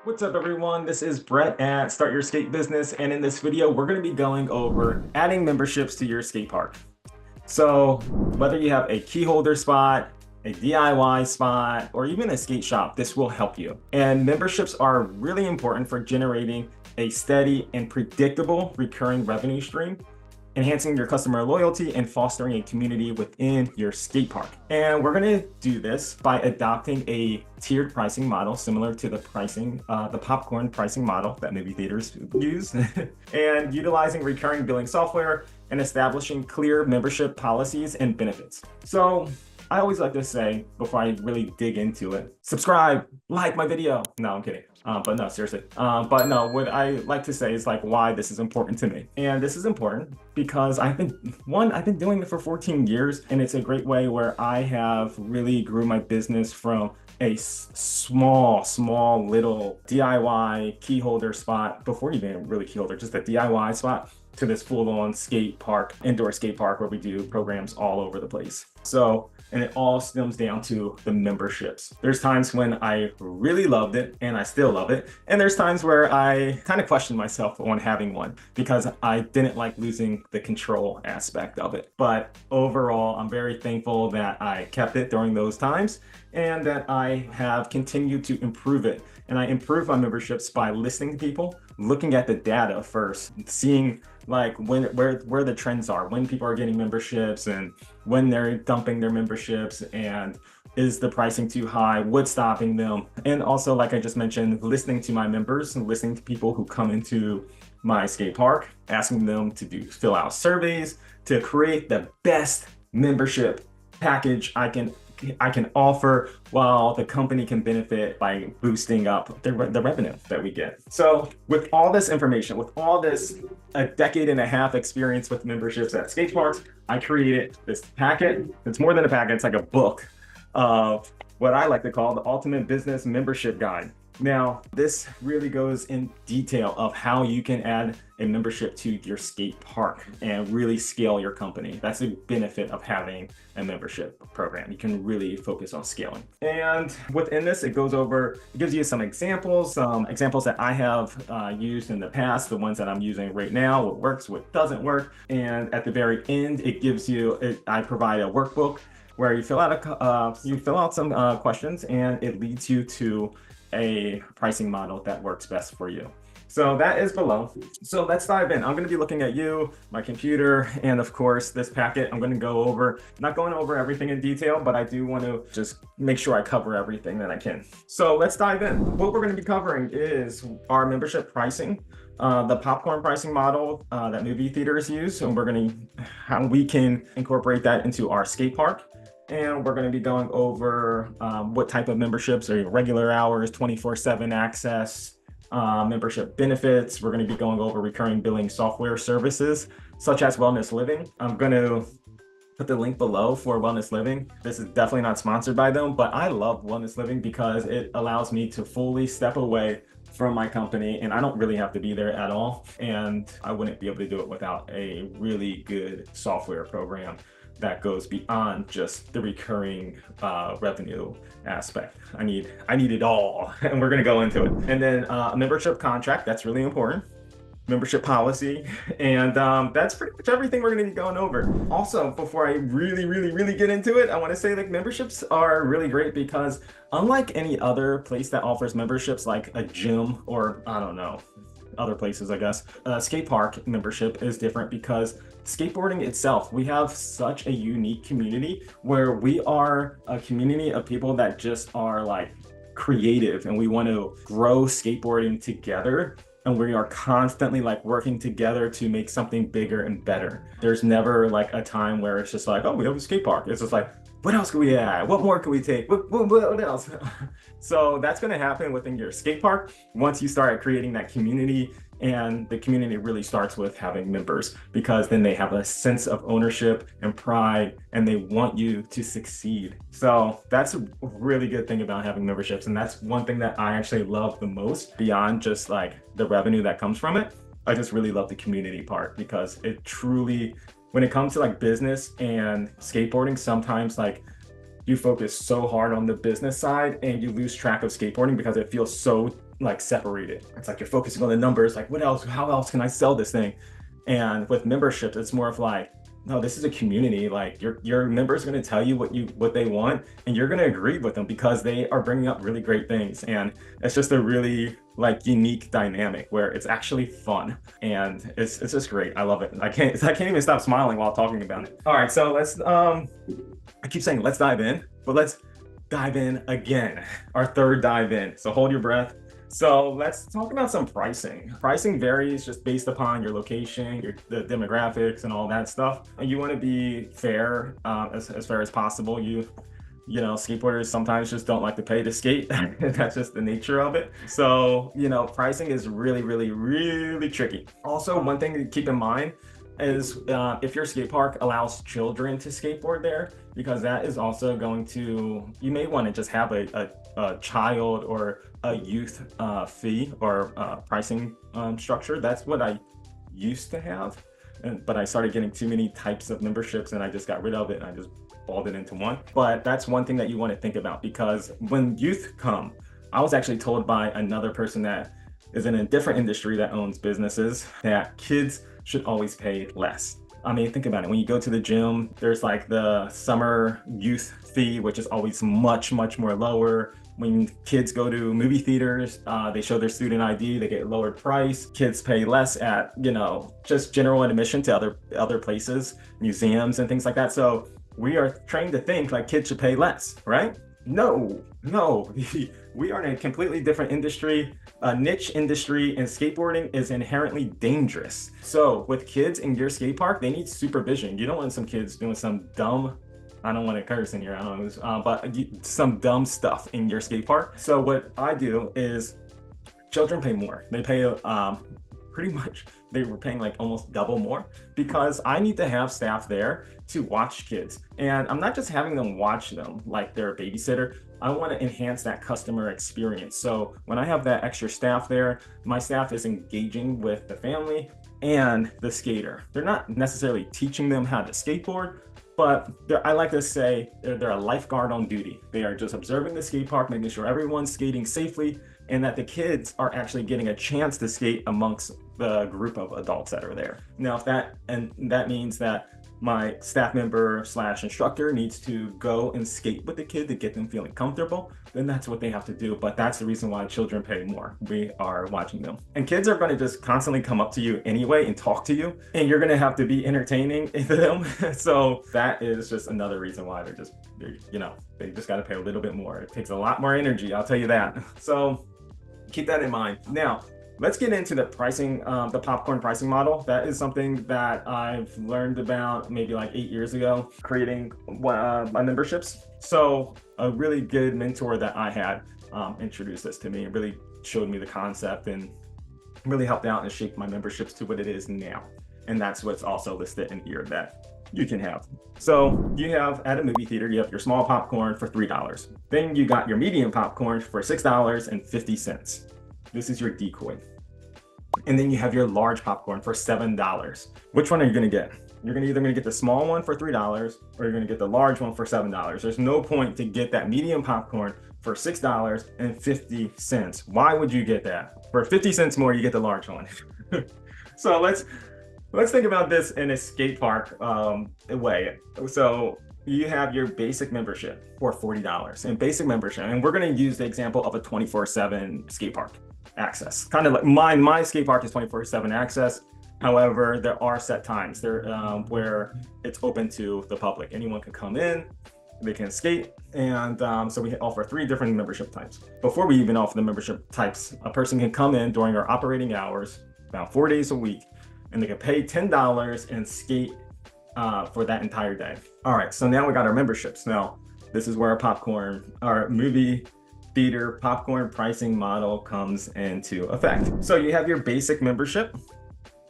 What's up everyone? This is Brett at Start Your Skate Business, and in this video we're going to be going over adding memberships to your skate park. So whether you have a key holder spot, a DIY spot, or even a skate shop, this will help you. And memberships are really important for generating a steady and predictable recurring revenue stream, enhancing your customer loyalty and fostering a community within your skate park. And we're going to do this by adopting a tiered pricing model similar to the popcorn pricing model that movie theaters use, and utilizing recurring billing software and establishing clear membership policies and benefits. So I always like to say, before I really dig into it, subscribe, like my video. No, I'm kidding. But no, seriously. But no, what I like to say is like why this is important to me. And this is important because I've been doing it for 14 years, and it's a great way where I have really grew my business from a small little DIY key holder spot, before even really key holder, just a DIY spot, to this full-on skate park, indoor skate park, where we do programs all over the place. So, and it all stems down to the memberships. There's times when I really loved it and I still love it. And there's times where I kind of question myself on having one because I didn't like losing the control aspect of it. But overall, I'm very thankful that I kept it during those times and that I have continued to improve it. And I improve my memberships by listening to people, looking at the data first, seeing like where the trends are, when people are getting memberships and when they're dumping their memberships, and is the pricing too high, what's stopping them. And also, like I just mentioned, listening to my members and listening to people who come into my skate park, asking them to fill out surveys to create the best membership package I can offer, while the company can benefit by boosting up the revenue that we get. So with all this information, with all this a decade and a half experience with memberships at skate parks, I created this packet. It's more than a packet, it's like a book of what I like to call the Ultimate Business Membership Guide. Now, this really goes in detail of how you can add a membership to your skate park and really scale your company. That's the benefit of having a membership program. You can really focus on scaling. And within this, it gives you some examples that I have used in the past, the ones that I'm using right now, what works, what doesn't work. And at the very end, I provide a workbook where you fill out some questions, and it leads you to a pricing model that works best for you. So that is below. So let's dive in. I'm going to be looking at you, my computer, and of course this packet. I'm going to go over, not going over everything in detail, but I do want to just make sure I cover everything that I can. So let's dive in. What we're going to be covering is our membership pricing, the popcorn pricing model that movie theaters use, and how we can incorporate that into our skate park. And we're going to be going over what type of memberships are regular hours, 24/7 access, membership benefits. We're going to be going over recurring billing software services such as Wellness Living. I'm going to put the link below for Wellness Living. This is definitely not sponsored by them, but I love Wellness Living because it allows me to fully step away from my company, and I don't really have to be there at all. And I wouldn't be able to do it without a really good software program that goes beyond just the recurring revenue aspect. I need it all, and we're gonna go into it. And then a membership contract, that's really important. Membership policy, and that's pretty much everything we're going to be going over. Also, before I really get into it, I want to say that memberships are really great because unlike any other place that offers memberships, like a gym or I don't know, other places, I guess, skate park membership is different because skateboarding itself, we have such a unique community where we are a community of people that just are like creative, and we want to grow skateboarding together. And we are constantly like working together to make something bigger and better. There's never like a time where it's just like, oh, we have a skate park. It's just like, what else can we add? What more can we take? What else? So that's going to happen within your skate park once you start creating that community. And the community really starts with having members, because then they have a sense of ownership and pride, and they want you to succeed. So that's a really good thing about having memberships. And that's one thing that I actually love the most, beyond just like the revenue that comes from it. I just really love the community part, because it truly, when it comes to like business and skateboarding, sometimes like you focus so hard on the business side and you lose track of skateboarding because it feels so like separated. It's like you're focusing on the numbers, like what else, how else can I sell this thing? And with memberships, it's more of like, no, this is a community. Like your members are going to tell you what they want, and you're going to agree with them because they are bringing up really great things. And it's just a really like unique dynamic where it's actually fun, and it's just great. I love it. I can't even stop smiling while talking about it. All right, so let's I keep saying let's dive in, but let's dive in again. Our third dive in. So hold your breath. So let's talk about some pricing. Pricing varies just based upon your location, the demographics and all that stuff. And you want to be fair, as fair as possible. You know, skateboarders sometimes just don't like to pay to skate. That's just the nature of it. So, you know, pricing is really, really, really tricky. Also, one thing to keep in mind is if your skate park allows children to skateboard there, because that is also going to, you may want to just have a child or a youth fee or pricing structure. That's what I used to have, but I started getting too many types of memberships and I just got rid of it and I just balled it into one. But that's one thing that you want to think about, because when youth come, I was actually told by another person that is in a different industry that owns businesses that kids should always pay less. I mean, think about it. When you go to the gym, there's like the summer youth fee, which is always much, much more lower. When kids go to movie theaters, they show their student ID, they get lowered price. Kids pay less at, you know, just general admission to other places, museums and things like that. So we are trained to think like kids should pay less, right? No. We are in a completely different industry, a niche industry, and skateboarding is inherently dangerous. So with kids in your skate park, they need supervision. You don't want some kids doing some dumb, I don't want to curse in here, I don't know, but some dumb stuff in your skate park. So what I do is children pay more. They pay pretty much, they were paying like almost double more, because I need to have staff there to watch kids. And I'm not just having them watch them like they're a babysitter. I want to enhance that customer experience. So when I have that extra staff there, my staff is engaging with the family and the skater. They're not necessarily teaching them how to skateboard, but I like to say they're a lifeguard on duty. They are just observing the skate park, making sure everyone's skating safely, and that the kids are actually getting a chance to skate amongst the group of adults that are there. Now, if that means that my staff member / instructor needs to go and skate with the kid to get them feeling comfortable, then that's what they have to do. But that's the reason why children pay more. We are watching them. And kids are going to just constantly come up to you anyway and talk to you, and you're going to have to be entertaining to them. So that is just another reason why they just got to pay a little bit more. It takes a lot more energy, I'll tell you that. So keep that in mind. Now, let's get into the pricing, the popcorn pricing model. That is something that I've learned about maybe like 8 years ago, creating my memberships. So a really good mentor that I had introduced this to me and really showed me the concept and really helped out and shaped my memberships to what it is now. And that's what's also listed in here that you can have. So you have at a movie theater, you have your small popcorn for $3. Then you got your medium popcorn for $6.50. This is your decoy. And then you have your large popcorn for $7. Which one are you gonna get? You're either gonna get the small one for $3 or you're gonna get the large one for $7. There's no point to get that medium popcorn for $6.50. Why would you get that? For 50 cents more, you get the large one. So let's think about this in a skate park way. So you have your basic membership for $40 and basic membership. And we're gonna use the example of a 24/7 skate park access. Kind of like my skate park is 24/7 access. However, there are set times there where it's open to the public. Anyone can come in, they can skate. And so we offer 3 different membership types. Before we even offer the membership types, a person can come in during our operating hours, about 4 days a week, and they can pay $10 and skate for that entire day. All right, so now we got our memberships. Now, this is where our movie theater popcorn pricing model comes into effect. So you have your basic membership.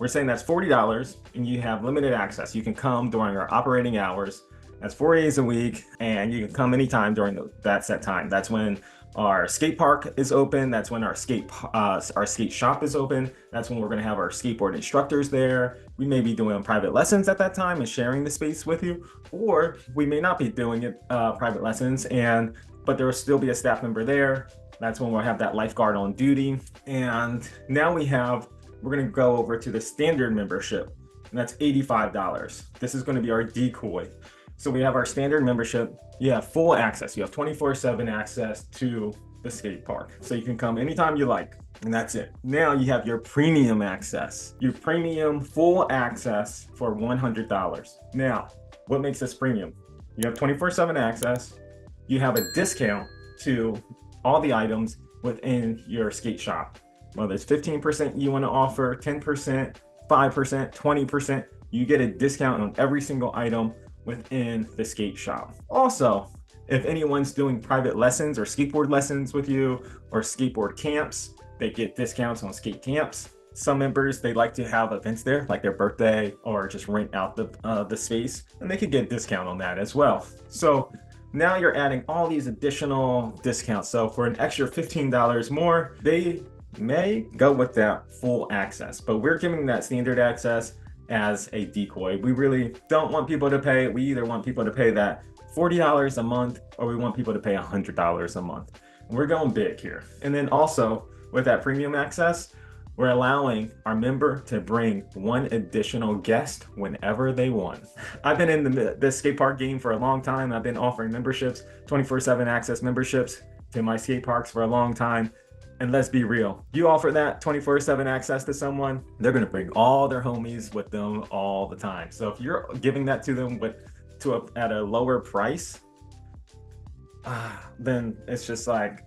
We're saying that's $40 and you have limited access. You can come during our operating hours. That's 4 days a week, and you can come anytime during that set time. That's when our skate park is open. That's when our skate shop is open. That's when we're going to have our skateboard instructors there. We may be doing private lessons at that time and sharing the space with you, or we may not be doing it private lessons, but there will still be a staff member there That's when we'll have that lifeguard on duty. And now we're going to go over to the standard membership, and that's $85. This is going to be our decoy. So we have our standard membership. You have full access. You have 24/7 access to the skate park. So you can come anytime you like, and that's it. Now you have your premium access, your premium full access for $100. Now, what makes this premium? You have 24/7 access. You have a discount to all the items within your skate shop. Whether it's 15% you want to offer, 10%, 5%, 20%, you get a discount on every single item within the skate shop. Also, if anyone's doing private lessons or skateboard lessons with you or skateboard camps, they get discounts on skate camps. Some members, they like to have events there, like their birthday, or just rent out the space, and they could get a discount on that as well. So now you're adding all these additional discounts. So for an extra $15 more, they may go with that full access, but we're giving that standard access as a decoy. We really don't want people to pay. We either want people to pay that $40 a month, or we want people to pay $100 a month. We're going big here. And then also with that premium access, we're allowing our member to bring one additional guest whenever they want. I've been in the skate park game for a long time. I've been offering memberships, 24/7 access memberships to my skate parks for a long time. And let's be real, you offer that 24/7 access to someone, they're gonna bring all their homies with them all the time. So if you're giving that to them at a lower price, then it's just like,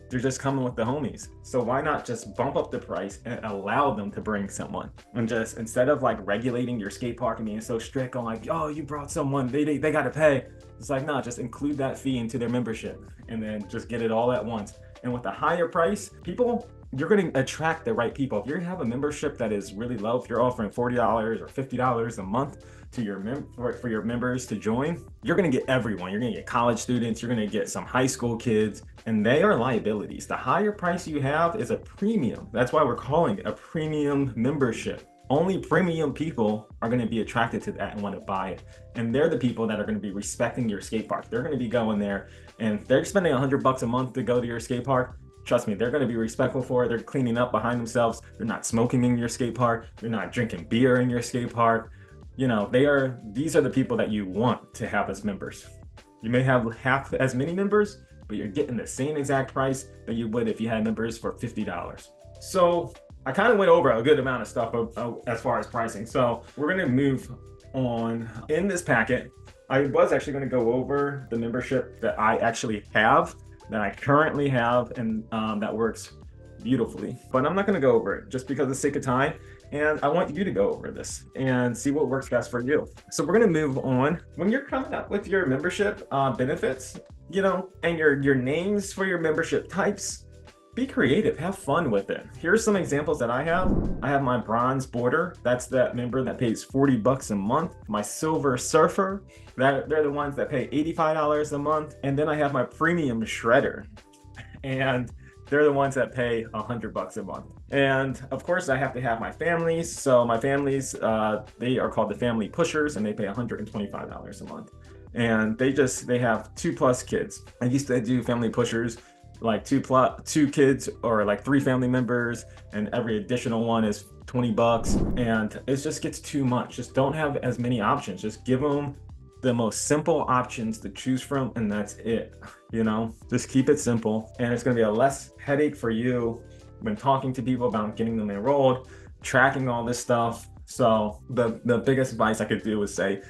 they're just coming with the homies. So why not just bump up the price and allow them to bring someone? And just, instead of like regulating your skate park and being so strict on like, oh, you brought someone, they gotta pay. It's like, no, just include that fee into their membership and then just get it all at once. And with a higher price, you're going to attract the right people. If you have a membership that is really low, if you're offering $40 or $50 a month to for your members to join, you're going to get everyone. You're going to get college students, you're going to get some high school kids, and they are liabilities. The higher price you have is a premium. That's why we're calling it a premium membership. Only premium people are going to be attracted to that and want to buy it. And they're the people that are going to be respecting your skate park. They're going to be going there, and they're spending $100 a month to go to your skate park. Trust me, they're going to be respectful for it. They're cleaning up behind themselves. They're not smoking in your skate park. They're not drinking beer in your skate park. You know, these are the people that you want to have as members. You may have half as many members, but you're getting the same exact price that you would if you had members for $50. So I kind of went over a good amount of stuff as far as pricing. So we're going to move on. In this packet, I was actually going to go over the membership that I actually have, that I currently have, and that works beautifully. But I'm not going to go over it just because of the sake of time. And I want you to go over this and see what works best for you. So we're going to move on. When you're coming up with your membership benefits, you know, and your names for your membership types, be creative, have fun with it. Here's some examples that I have. I have my bronze boarder. That's that member that pays $40 a month. My silver surfer, they're the ones that pay $85 a month. And then I have my premium shredder, and they're the ones that pay $100 a month. And of course I have to have my families. So my families, they are called the family pushers, and they pay $125 a month. And they have 2+ kids. I used to do family pushers, like two kids or like 3 family members, and every additional one is $20, and it just gets too much. Just don't have as many options. Just give them the most simple options to choose from, and that's it. You know, just keep it simple, and it's going to be a less headache for you when talking to people about getting them enrolled, tracking all this stuff. So the biggest advice I could do is say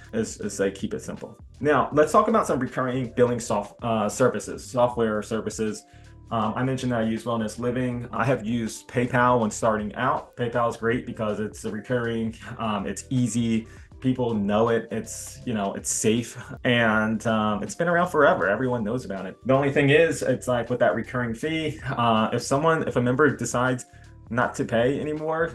keep it simple. Now let's talk about some recurring billing software services. I mentioned that I use Wellness Living. I have used PayPal when starting out. PayPal is great because it's a recurring, it's easy. People know it. It's safe, and it's been around forever. Everyone knows about it. The only thing is, it's like with that recurring fee, if a member decides not to pay anymore,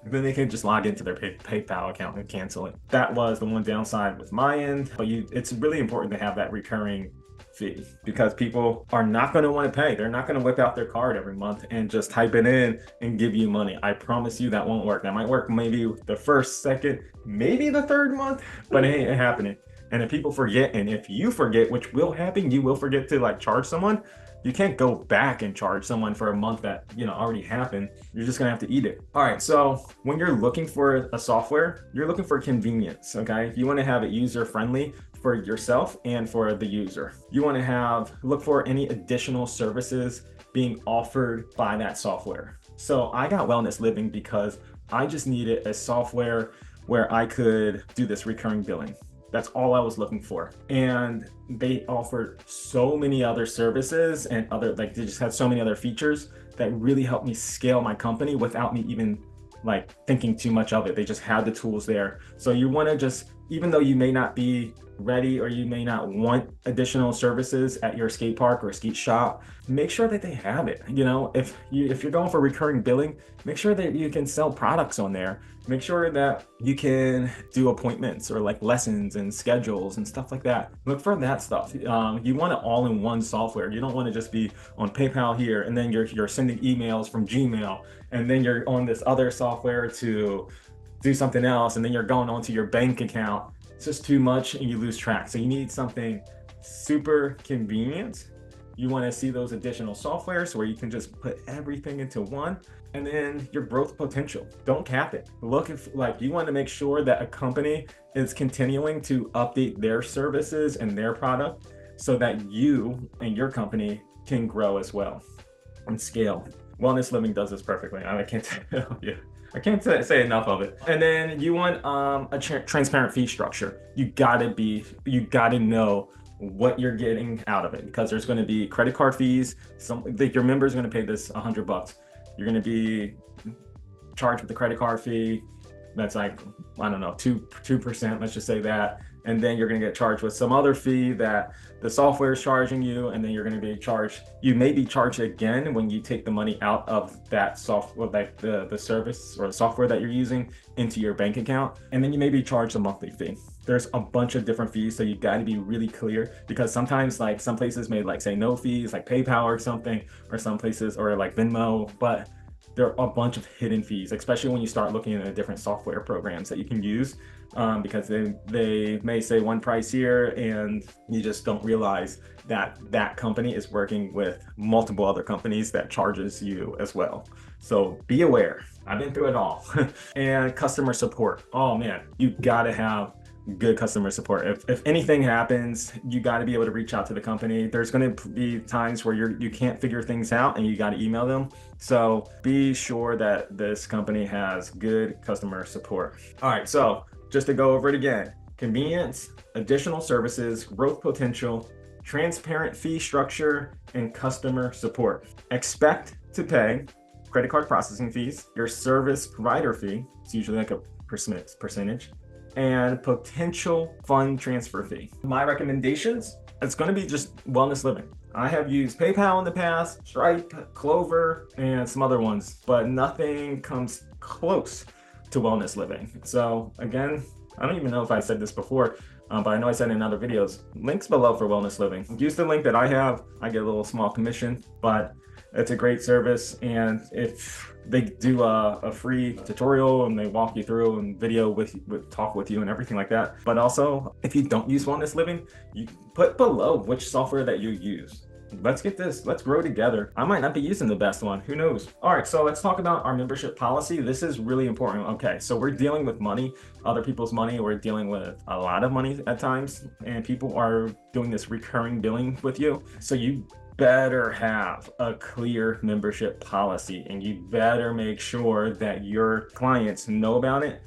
then they can just log into their PayPal account and cancel it. That was the one downside with my end, but it's really important to have that recurring fee, because people are not going to want to pay. They're not going to whip out their card every month and just type it in and give you money. I promise you that won't work. That might work maybe the first, second, maybe the third month, but it ain't happening. And if people forget, and if you forget, which will happen, you will forget to like charge someone, You can't go back and charge someone for a month that, already happened. You're just gonna have to eat it. All right, so when you're looking for a software, you're looking for convenience, okay? You wanna have it user-friendly for yourself and for the user. You wanna look for any additional services being offered by that software. So I got Wellness Living because I just needed a software where I could do this recurring billing. That's all I was looking for. And they offered so many other services and they just had so many other features that really helped me scale my company without me even thinking too much of it. They just had the tools there. So you want to just, even though you may not be ready or you may not want additional services at your skate park or skate shop, make sure that they have it. If you're going for recurring billing, make sure that you can sell products on there. Make sure that you can do appointments or lessons and schedules and stuff like that. Look for that stuff. You want it all in one software. You don't want to just be on PayPal here and then you're sending emails from Gmail and then you're on this other software to do something else and then you're going onto your bank account. It's just too much and you lose track. So you need something super convenient. You want to see those additional softwares where you can just put everything into one, and then your growth potential. Don't cap it. Look, if you want to make sure that a company is continuing to update their services and their product so that you and your company can grow as well and scale. Wellness Living does this perfectly. I can't tell you. I can't say enough of it. And then you want a transparent fee structure. You gotta know what you're getting out of it, because there's going to be credit card fees. Your member is going to pay this $100. You're going to be charged with the credit card fee. That's I don't know, 2%. Let's just say that. And then you're going to get charged with some other fee that the software is charging you. And then you're going to be charged. You may be charged again when you take the money out of that software, the service or the software that you're using into your bank account. And then you may be charged a monthly fee. There's a bunch of different fees, so you got to be really clear, because sometimes some places may say no fees, like PayPal or something, or some places or Venmo, but there are a bunch of hidden fees, especially when you start looking at different software programs that you can use, because they may say one price here and you just don't realize that that company is working with multiple other companies that charges you as well. So be aware. I've been through it all. And customer support. Oh man, you got to have good customer support. If anything happens, you got to be able to reach out to the company. There's going to be times where you can't figure things out and you got to email them. So be sure that this company has good customer support. All right, so just to go over it again: convenience, additional services, growth potential, transparent fee structure, and customer support. Expect to pay credit card processing fees, your service provider fee, it's usually a percentage, and potential fund transfer fee. My recommendations, it's going to be just Wellness Living. I have used PayPal in the past, Stripe, Clover, and some other ones, but nothing comes close to Wellness Living. So again, I don't even know if I said this before, but I know I said in other videos, links below for Wellness Living. Use the link that I have. I get a little small commission, but it's a great service. And if they do a free tutorial and they walk you through and video talk with you and everything like that. But also, if you don't use Wellness Living, you put below which software that you use. Let's grow together. I might not be using the best one, who knows? All right, so let's talk about our membership policy. This is really important. Okay, so we're dealing with money, other people's money. We're dealing with a lot of money at times, and people are doing this recurring billing with you. So you better have a clear membership policy, and you better make sure that your clients know about it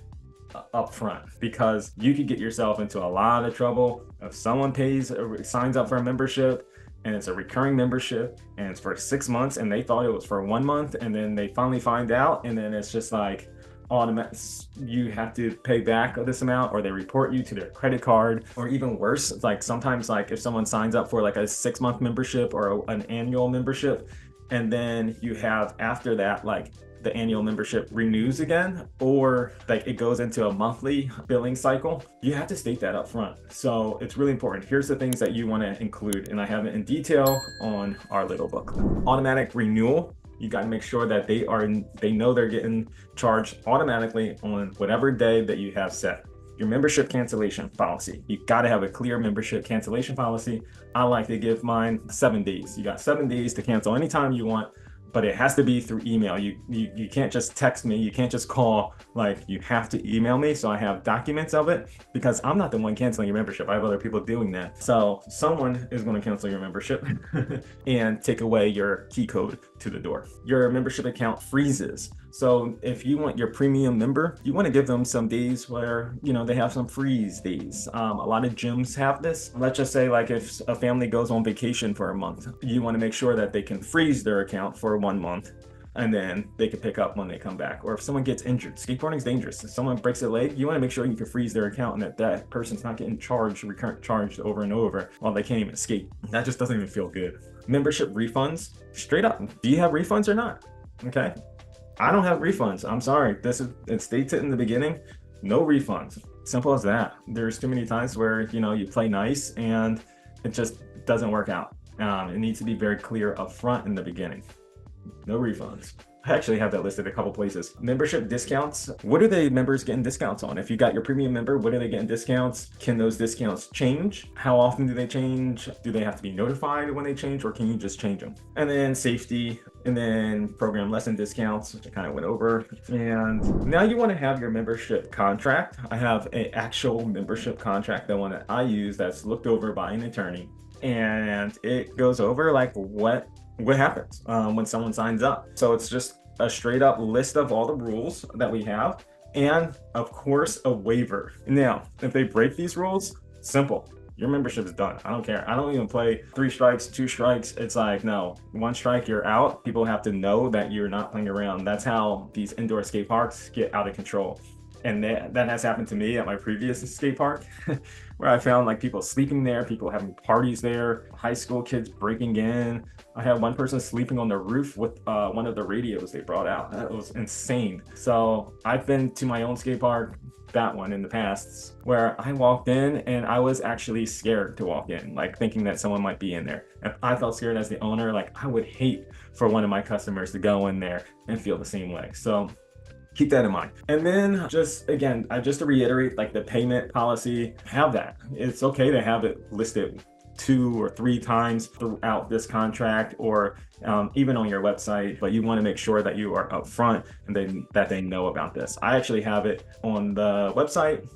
up front, because you could get yourself into a lot of trouble if someone signs up for a membership and it's a recurring membership and it's for 6 months and they thought it was for 1 month, and then they finally find out, and then it's just automatic, you have to pay back this amount, or they report you to their credit card, or even worse, sometimes if someone signs up for a 6-month membership or an annual membership, and then you have after that the annual membership renews again, or it goes into a monthly billing cycle, you have to state that up front. So it's really important. Here's the things that you want to include, and I have it in detail on our little book. Automatic renewal. You got to make sure that they know they're getting charged automatically on whatever day that you have set. your membership cancellation policy. You got to have a clear membership cancellation policy. I like to give mine 7 days. You got 7 days to cancel anytime you want, but it has to be through email. You can't just text me. You can't just call. Like, you have to email me so I have documents of it, because I'm not the one canceling your membership. I have other people doing that. So someone is going to cancel your membership and take away your key code to the door. Your membership account freezes. So if you want your premium member, you want to give them some days where, they have some freeze days. A lot of gyms have this. Let's just say, like, if a family goes on vacation for a month, you want to make sure that they can freeze their account for 1 month, and then they can pick up when they come back. Or if someone gets injured, skateboarding is dangerous. If someone breaks a leg, you want to make sure you can freeze their account and that person's not getting recurrent charged over and over while they can't even skate. That just doesn't even feel good. Membership refunds, straight up. Do you have refunds or not? Okay. I don't have refunds. I'm sorry. It states it in the beginning. No refunds. Simple as that. There's too many times where, you play nice and it just doesn't work out. It needs to be very clear up front in the beginning. No refunds. I actually have that listed a couple places. Membership discounts. What are the members getting discounts on? If you got your premium member, what are they getting discounts? Can those discounts change? How often do they change? Do they have to be notified when they change, or can you just change them? And then safety, and then program lesson discounts, which I kind of went over. And now you want to have your membership contract. I have an actual membership contract, the one that I use that's looked over by an attorney. And it goes over like what happens when someone signs up. So it's just a straight up list of all the rules that we have, and of course a waiver. Now, if they break these rules, simple. Your membership is done. I don't care. I don't even play 3 strikes, 2 strikes. It's like, no, 1 strike, you're out. People have to know that you're not playing around. That's how these indoor skate parks get out of control. And that has happened to me at my previous skate park, where I found like people sleeping there, people having parties there, high school kids breaking in. I had one person sleeping on the roof with one of the radios they brought out. That was insane. So I've been to my own skate park, that one in the past, where I walked in and I was actually scared to walk in, like thinking that someone might be in there. And I felt scared as the owner. Like, I would hate for one of my customers to go in there and feel the same way. So keep that in mind. And then just to reiterate, like the payment policy, have that. It's okay to have it listed 2 or 3 times throughout this contract, or even on your website, but you want to make sure that you are upfront and that they know about this. I actually have it on the website,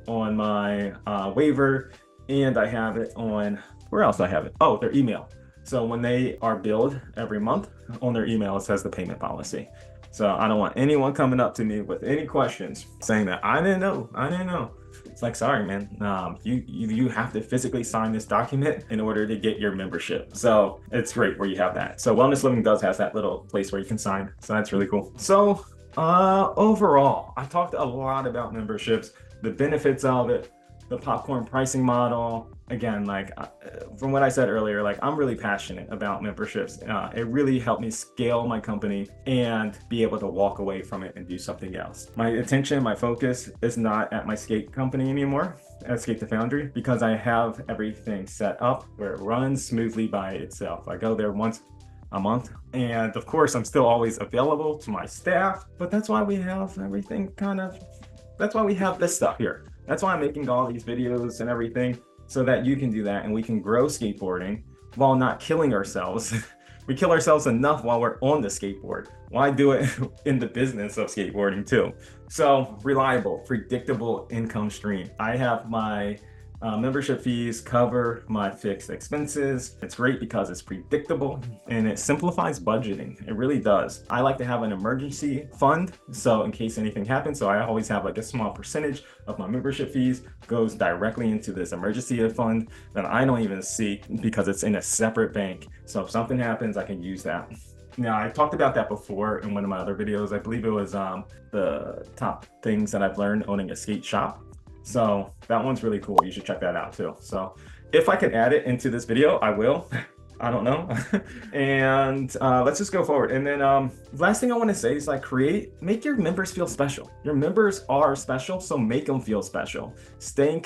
on my waiver, and I have it on, where else do I have it? Oh, their email. So when they are billed every month, on their email it says the payment policy. So I don't want anyone coming up to me with any questions saying that I didn't know. It's like, sorry, man. You have to physically sign this document in order to get your membership. So it's great where you have that. So Wellness Living has that little place where you can sign. So that's really cool. So overall, I talked a lot about memberships, the benefits of it, the popcorn pricing model. Again, like from what I said earlier, like I'm really passionate about memberships. It really helped me scale my company and be able to walk away from it and do something else. My attention, my focus is not at my skate company anymore, at Skate the Foundry, because I have everything set up where it runs smoothly by itself. I go there once a month, and of course I'm still always available to my staff, but that's why we have everything that's why we have this stuff here. That's why I'm making all these videos and everything, so that you can do that and we can grow skateboarding while not killing ourselves. We kill ourselves enough while we're on the skateboard. Why do it in the business of skateboarding too? So reliable, predictable income stream. I have my membership fees cover my fixed expenses. It's great because it's predictable and it simplifies budgeting. It really does. I like to have an emergency fund, so in case anything happens, so I always have like a small percentage of my membership fees goes directly into this emergency fund that I don't even see because it's in a separate bank. So if something happens, I can use that. Now, I talked about that before in one of my other videos. I believe it was the top things that I've learned owning a skate shop. So that one's really cool. You should check that out too. So if I could add it into this video, I will. I don't know. And let's just go forward. And then last thing I want to say is like make your members feel special. Your members are special, so make them feel special. Stay in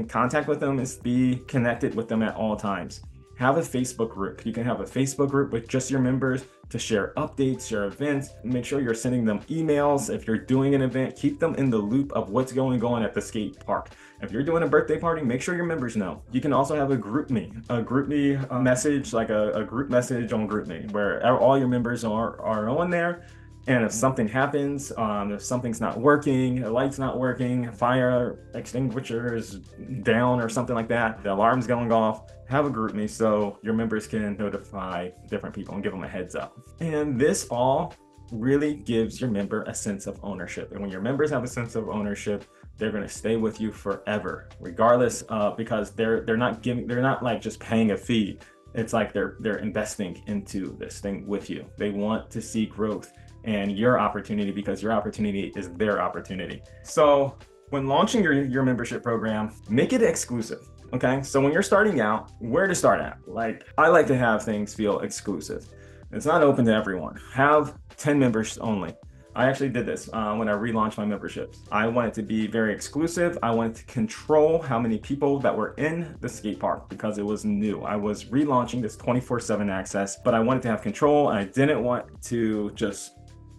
contact with them is be connected with them at all times. have a Facebook group. You can have a Facebook group with just your members to share updates, share events. Make sure you're sending them emails. If you're doing an event, keep them in the loop of what's going on at the skate park. If you're doing a birthday party, make sure your members know. You can also have a GroupMe message, like a group message on GroupMe, where all your members are on there. And if something happens, if something's not working, a light's not working, fire extinguisher is down or something like that, the alarm's going off, have a GroupMe so your members can notify different people and give them a heads up. And this all really gives your member a sense of ownership. And when your members have a sense of ownership, they're going to stay with you forever, regardless, because they're not like just paying a fee. It's like they're investing into this thing with you. They want to see growth and your opportunity, because your opportunity is their opportunity. So when launching your membership program, make it exclusive. Okay, so when you're starting out, where to start at? Like, I like to have things feel exclusive. It's not open to everyone. Have 10 members only. I actually did this when I relaunched my memberships. I wanted to be very exclusive. I wanted to control how many people that were in the skate park because it was new. I was relaunching this 24/7 access, but I wanted to have control, and I didn't want to just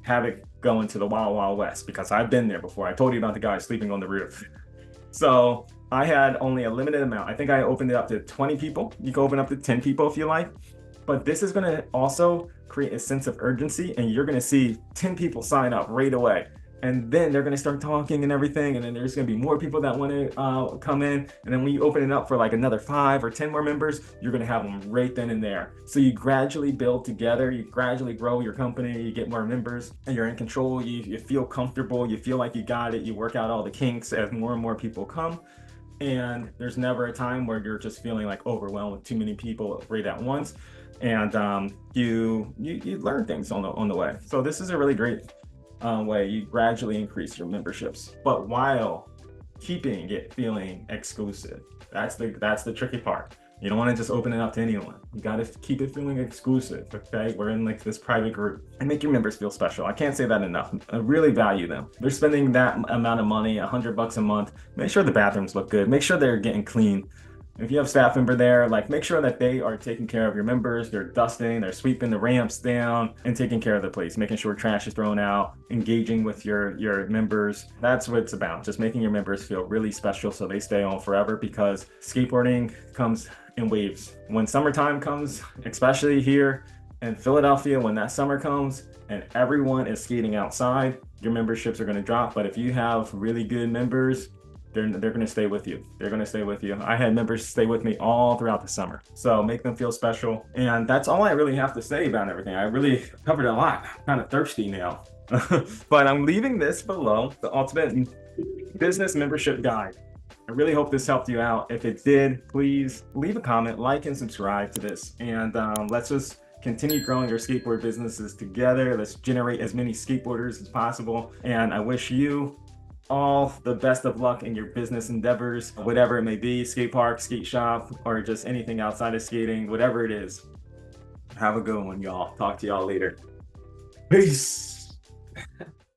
have it go into the wild, wild west, because I've been there before. I told you about the guy sleeping on the roof. So I had only a limited amount. I think I opened it up to 20 people. You can open up to 10 people if you like. But this is going to also create a sense of urgency, and you're going to see 10 people sign up right away. And then they're going to start talking and everything. And then there's going to be more people that want to come in. And then when you open it up for like another 5 or 10 more members, you're going to have them right then and there. So you gradually build together, you gradually grow your company, you get more members, and you're in control. You feel comfortable, you feel like you got it, you work out all the kinks as more and more people come. And there's never a time where you're just feeling like overwhelmed with too many people right at once. And you learn things on the way. So this is a really great way you gradually increase your memberships, but while keeping it feeling exclusive. That's the tricky part. You don't want to just open it up to anyone. You got to keep it feeling exclusive. Okay, we're in like this private group, and make your members feel special. I can't say that enough. I really value them. They're spending that amount of money, $100 a month. Make sure the bathrooms look good. Make sure they're getting clean. If you have a staff member there, like, make sure that they are taking care of your members. They're dusting, they're sweeping the ramps down, and taking care of the place, making sure trash is thrown out, engaging with your members. That's what it's about, just making your members feel really special so they stay on forever, because skateboarding comes in waves. When summertime comes, especially here in Philadelphia, when that summer comes and everyone is skating outside, your memberships are going to drop. But if you have really good members, they're going to stay with you. They're going to stay with you. I had members stay with me all throughout the summer. So make them feel special. And that's all I really have to say about everything. I really covered a lot. I'm kind of thirsty now. But I'm leaving this below, the Ultimate Business Membership Guide. I really hope this helped you out. If it did, please leave a comment, like, and subscribe to this. And let's just continue growing your skateboard businesses together. Let's generate as many skateboarders as possible. And I wish you all the best of luck in your business endeavors, whatever it may be, skate park, skate shop, or just anything outside of skating, whatever it is. Have a good one, y'all. Talk to y'all later. Peace.